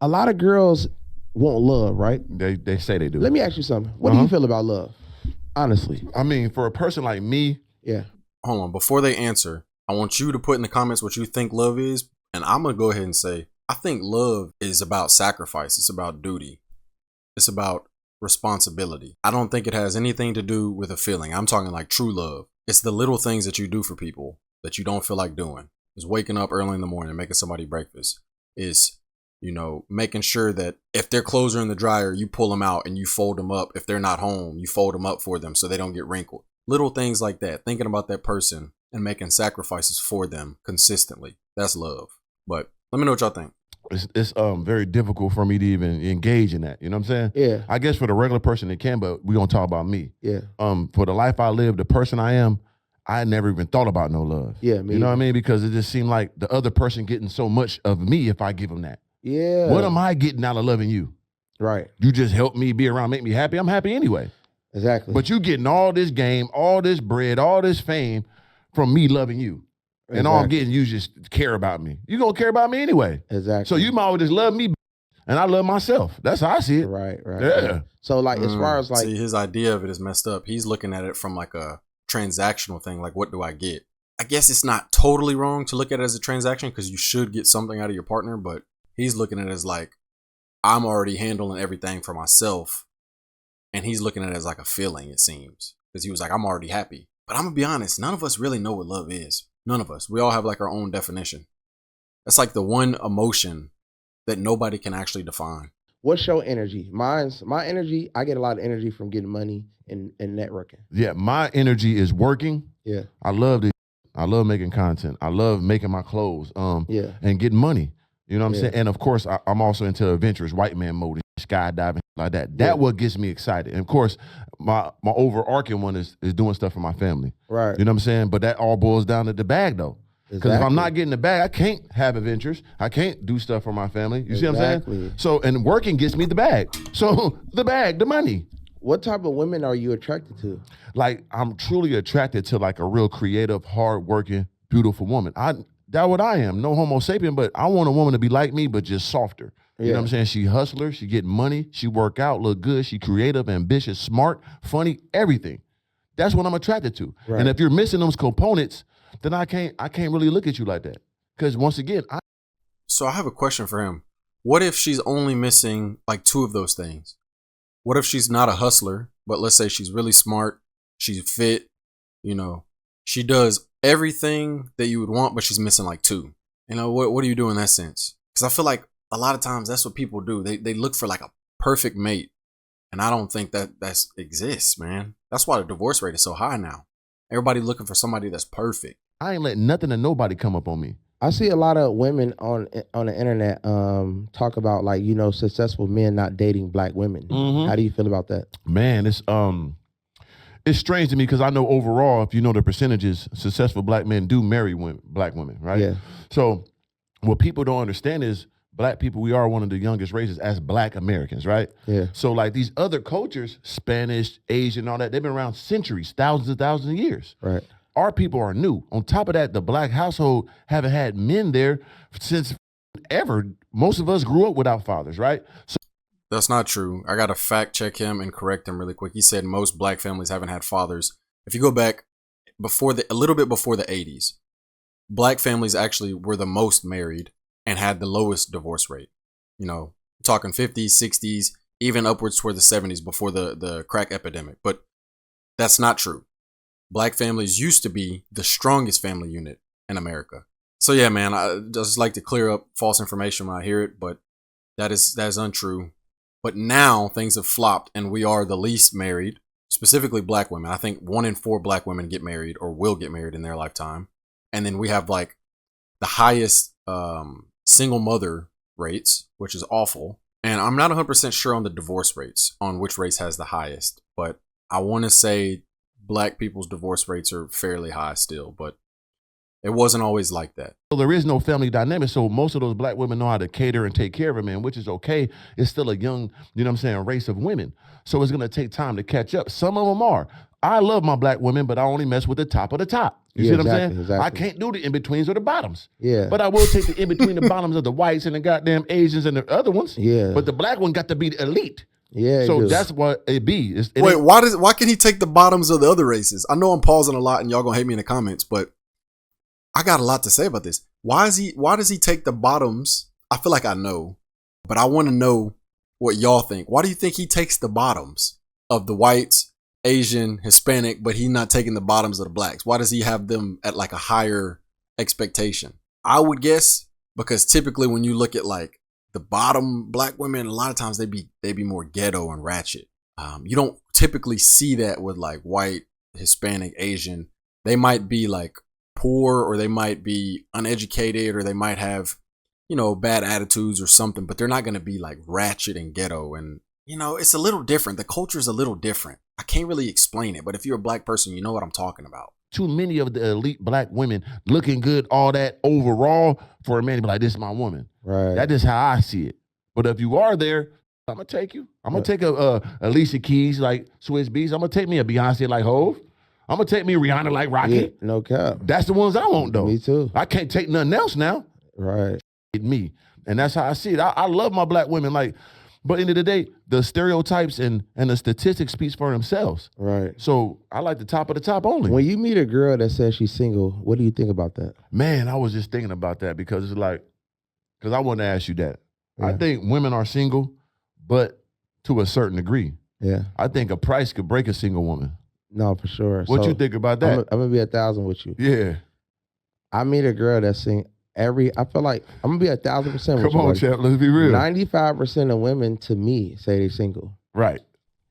A lot of girls want love, right? They say they do. Let me ask you something. What do you feel about love? Honestly. I mean, for a person like me, Yeah. Hold on, before they answer, I want you to put in the comments what you think love is, and I'm gonna go ahead and say I think love is about sacrifice. It's about duty. It's about responsibility. I don't think it has anything to do with a feeling. I'm talking like true love. It's the little things that you do for people that you don't feel like doing. It's waking up early in the morning, making somebody breakfast. It's, making sure that if their clothes are in the dryer, you pull them out and you fold them up. If they're not home, you fold them up for them so they don't get wrinkled. Little things like that. Thinking about that person and making sacrifices for them consistently. That's love. But let me know what y'all think. it's very difficult for me to even engage in that. You know what I'm saying? Yeah. I guess for the regular person it can, but we gonna talk about me. Yeah. For the life I live, the person I am, I never even thought about no love. Yeah, me you know what I either. mean? Because it just seemed like the other person getting so much of me if I give them that. Yeah. What am I getting out of loving you? Right. You just help me be around, make me happy. I'm happy anyway. Exactly. But you getting all this game, all this bread, all this fame from me loving you. And all I'm getting, you just care about me. You gonna care about me anyway. Exactly. So you might as well just love me, and I love myself. That's how I see it. Right. Yeah. Right. So like, as far as like, See, his idea of it is messed up. He's looking at it from like a transactional thing. Like, what do I get? I guess it's not totally wrong to look at it as a transaction because you should get something out of your partner, but he's looking at it as like, I'm already handling everything for myself. And he's looking at it as like a feeling, it seems. Because he was like, I'm already happy. But I'm going to be honest, none of us really know what love is. None of us. We all have like our own definition. That's like the one emotion that nobody can actually define. what's your energy? My energy. I get a lot of energy from getting money and networking. Yeah, my energy is working. Yeah. I love this. I love making content. I love making my clothes. Yeah. And getting money. You know what I'm Yeah. saying? And of course, I'm also into adventurous white man mode, skydiving like that. That what gets me excited. And of course, my overarching one is doing stuff for my family. Right. You know what I'm saying? But that all boils down to the bag though. Because if I'm not getting the bag, I can't have adventures. I can't do stuff for my family. You see what I'm saying? So, and working gets me the bag. So the bag, the money. What type of women are you attracted to? Like, I'm truly attracted to like a real creative, hardworking, beautiful woman. That's what I am. No homo sapien, but I want a woman to be like me, but just softer. You know what I'm saying? She hustler, she get money, she work out, look good, she creative, ambitious, smart, funny, everything. That's what I'm attracted to. Right. And if you're missing those components, then I can't really look at you like that. Because once again, So I have a question for him. What if she's only missing like two of those things? What if she's not a hustler, but let's say she's really smart, she's fit, she does everything that you would want, but she's missing like two. What do you do in that sense? Because I feel like a lot of times that's what people do. They look for like a perfect mate. And I don't think that exists, man. That's why the divorce rate is so high now. Everybody looking for somebody that's perfect. I ain't letting nothing and nobody come up on me. I see a lot of women on the internet talk about like, successful men not dating black women. Mm-hmm. How do you feel about that? Man, it's strange to me because I know overall, if you know the percentages, successful black men do marry black women, right? Yeah. So what people don't understand is black people, we are one of the youngest races as black Americans, right? Yeah. So like these other cultures, Spanish, Asian, all that, they've been around centuries, thousands and thousands of years. Right. Our people are new. On top of that, the black household haven't had men there since ever. Most of us grew up without fathers, right? So That's not true. I got to fact check him and correct him really quick. He said most black families haven't had fathers. If you go back a little bit before the 80s, black families actually were the most married and had the lowest divorce rate. Talking 50s, 60s, even upwards toward the 70s before the crack epidemic. But that's not true. Black families used to be the strongest family unit in America. So yeah, man, I just like to clear up false information when I hear it, but that is untrue. But now things have flopped and we are the least married, specifically black women. I think 1 in 4 black women get married or will get married in their lifetime. And then we have like the highest single mother rates, which is awful. And I'm not 100% sure on the divorce rates, on which race has the highest, but I want to say black people's divorce rates are fairly high still, but It wasn't always like that. So there is no family dynamic. So most of those black women know how to cater and take care of a man, which is okay. It's still a young, you know what I'm saying, race of women. So it's gonna take time to catch up. Some of them are. I love my black women, but I only mess with the top of the top. You see what I'm saying? Exactly. I can't do the in-betweens or the bottoms. Yeah. But I will take the in-between the bottoms of the whites and the goddamn Asians and the other ones. Yeah. But the black one got to be the elite. Yeah. So that's what it be. Wait, why can he take the bottoms of the other races? I know I'm pausing a lot and y'all gonna hate me in the comments, but I got a lot to say about this. Why does he take the bottoms? I feel like I know, but I want to know what y'all think. Why do you think he takes the bottoms of the whites, Asian, Hispanic, but he's not taking the bottoms of the blacks? Why does he have them at like a higher expectation? I would guess because typically when you look at like the bottom black women, a lot of times they be more ghetto and ratchet. You don't typically see that with like white, Hispanic, Asian. They might be like poor, or they might be uneducated, or they might have, you know, bad attitudes or something, but they're not going to be like ratchet and ghetto. And, you know, it's a little different. The culture is a little different. I can't really explain it, but if you're a black person, you know what I'm talking about. Too many of the elite black women looking good, all that overall, for a man to be like, this is my woman. Right. That is how I see it. But if you are there, I'm going to take you. I'm going to take a Alicia Keys like Swiss Beats. I'm going to take me a Beyonce like Hove. I'm going to take me Rihanna like Rocket. Yeah, no cap. That's the ones I want, though. Me too. I can't take nothing else now. Right. Me. And that's how I see it. I love my black women. Like, but at the end of the day, the stereotypes and the statistics speaks for themselves. Right. So I like the top of the top only. When you meet a girl that says she's single, what do you think about that? Man, I was just thinking about that because it's like, because I want to ask you that. Yeah. I think women are single, but to a certain degree. Yeah. I think a price could break a single woman. No, for sure. What you think about that? I'm gonna be 1,000 with you. Yeah. I meet a girl that sing I feel like I'm gonna be 1,000% with you. Come on, champ. Let's be real. 95% of women to me say they single. Right.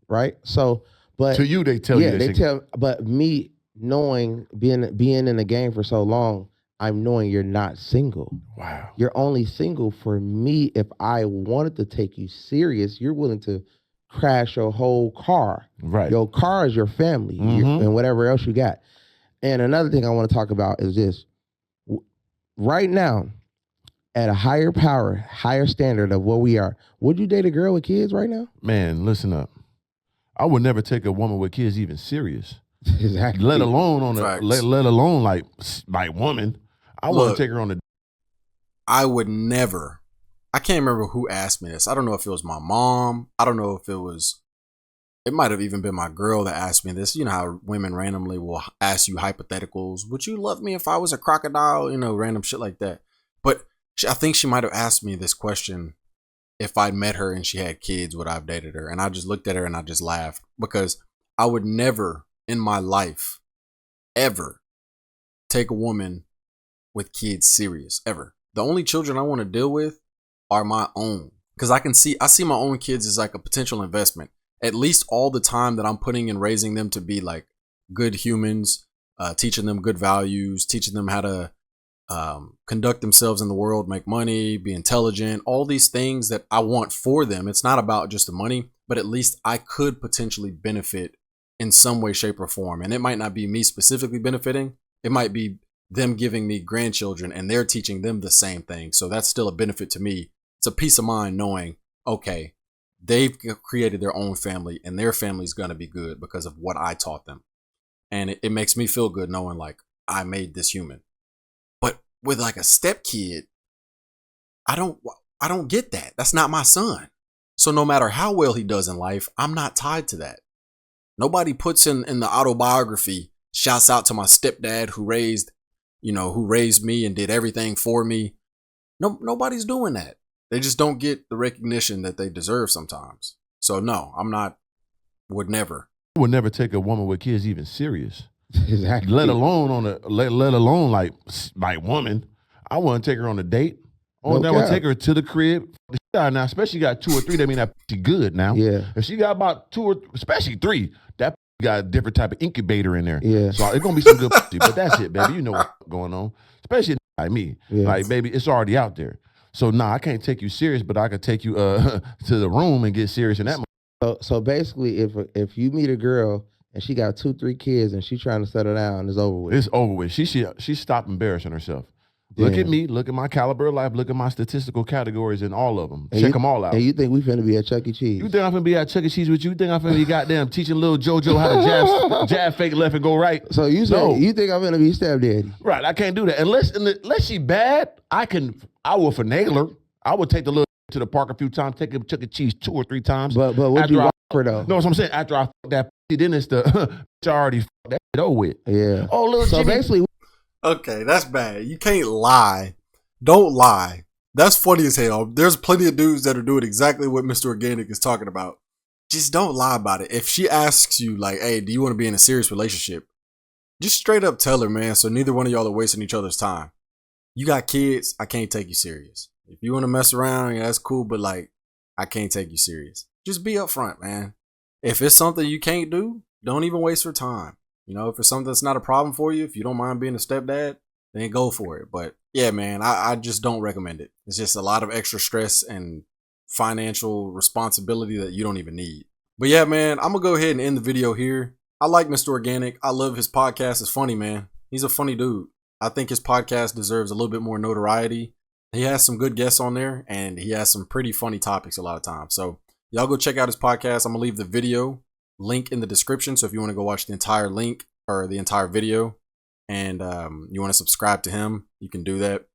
Right. So, but to you, they tell you they tell. But me knowing being in the game for so long, I'm knowing you're not single. Wow. You're only single for me if I wanted to take you serious. You're willing to crash your whole car. Right. Your car is your family and whatever else you got. And another thing I want to talk about is this. Right now, at a higher power, higher standard of what we are, would you date a girl with kids right now? Man, listen up. I would never take a woman with kids even serious. Exactly. Let alone on a let alone like woman. I want to take her on a. I would never. I can't remember who asked me this. I don't know if it was my mom. I don't know if it might have even been my girl that asked me this. You know how women randomly will ask you hypotheticals. Would you love me if I was a crocodile? You know, random shit like that. But I think she might have asked me this question. If I met her and she had kids, would I have dated her? And I just looked at her and I just laughed because I would never in my life ever take a woman with kids serious, ever. The only children I want to deal with are my own. Because I see my own kids as like a potential investment. At least all the time that I'm putting in raising them to be like good humans, teaching them good values, teaching them how to conduct themselves in the world, make money, be intelligent, all these things that I want for them. It's not about just the money, but at least I could potentially benefit in some way, shape, or form. And it might not be me specifically benefiting. It might be them giving me grandchildren and they're teaching them the same thing. So that's still a benefit to me. It's a peace of mind knowing, okay, they've created their own family and their family's going to be good because of what I taught them. And it makes me feel good knowing like I made this human. But with like a stepkid, I don't get that. That's not my son. So no matter how well he does in life, I'm not tied to that. Nobody puts in the autobiography, shouts out to my stepdad who raised me and did everything for me. No, nobody's doing that. They just don't get the recognition that they deserve sometimes. So no, would never. I would never take a woman with kids even serious. Exactly. Let alone let alone like woman. I want to take her on a date. Oh, then we'll take her to the crib. Now, especially got 2 or 3, that mean that she good now. Yeah. If she got about 2 or especially 3, that got a different type of incubator in there. Yeah. So it's gonna be some good but that's it, baby. You know what's going on. Especially like me. Yeah. Like, baby, it's already out there. So I can't take you serious, but I could take you to the room and get serious in that moment. So basically, if you meet a girl and she got 2-3 kids, and she trying to settle down. It's over with. It's over with. She stopped embarrassing herself. Look at me. Look at my caliber of life. Look at my statistical categories in all of them. Check them all out. And you think we finna be at Chuck E. Cheese? You think I'm finna be at Chuck E. Cheese with you? You think I'm finna be goddamn teaching little JoJo how to jab fake left and go right? So you say you think I'm finna be stepdaddy? Right. I can't do that unless she bad. I will finagle her. I would take the little to the park a few times. Take him to Chuck E. Cheese 2 or 3 times. But what you offer though? No, what I'm saying. After I fuck that, then it's the I already fucked that shit over with. Yeah. Oh, little. So Jimmy. basically, okay, that's bad. You can't lie. Don't lie. That's funny as hell. There's plenty of dudes that are doing exactly what Mr. Organic is talking about. Just don't lie about it. If she asks you, like, hey, do you want to be in a serious relationship? Just straight up tell her, man, so neither one of y'all are wasting each other's time. You got kids, I can't take you serious. If you want to mess around, yeah, that's cool, but like, I can't take you serious. Just be upfront, man. If it's something you can't do, don't even waste your time. You know, if it's something that's not a problem for you, if you don't mind being a stepdad, then go for it. But yeah, man, I just don't recommend it. It's just a lot of extra stress and financial responsibility that you don't even need. But yeah, man, I'm going to go ahead and end the video here. I like Mr. Organic. I love his podcast. It's funny, man. He's a funny dude. I think his podcast deserves a little bit more notoriety. He has some good guests on there, and he has some pretty funny topics a lot of times. So y'all go check out his podcast. I'm going to leave the video link in the description. So if you want to go watch the entire link or the entire video, and you want to subscribe to him, you can do that.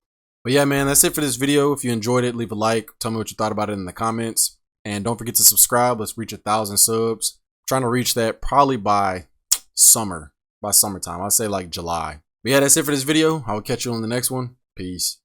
But yeah, man, that's it for this video. If you enjoyed it, leave a like. Tell me what you thought about it in the comments. And don't forget to subscribe. Let's reach 1,000 subs. I'm trying to reach that probably by summertime. I'd say like July. But yeah, that's it for this video. I will catch you on the next one. Peace.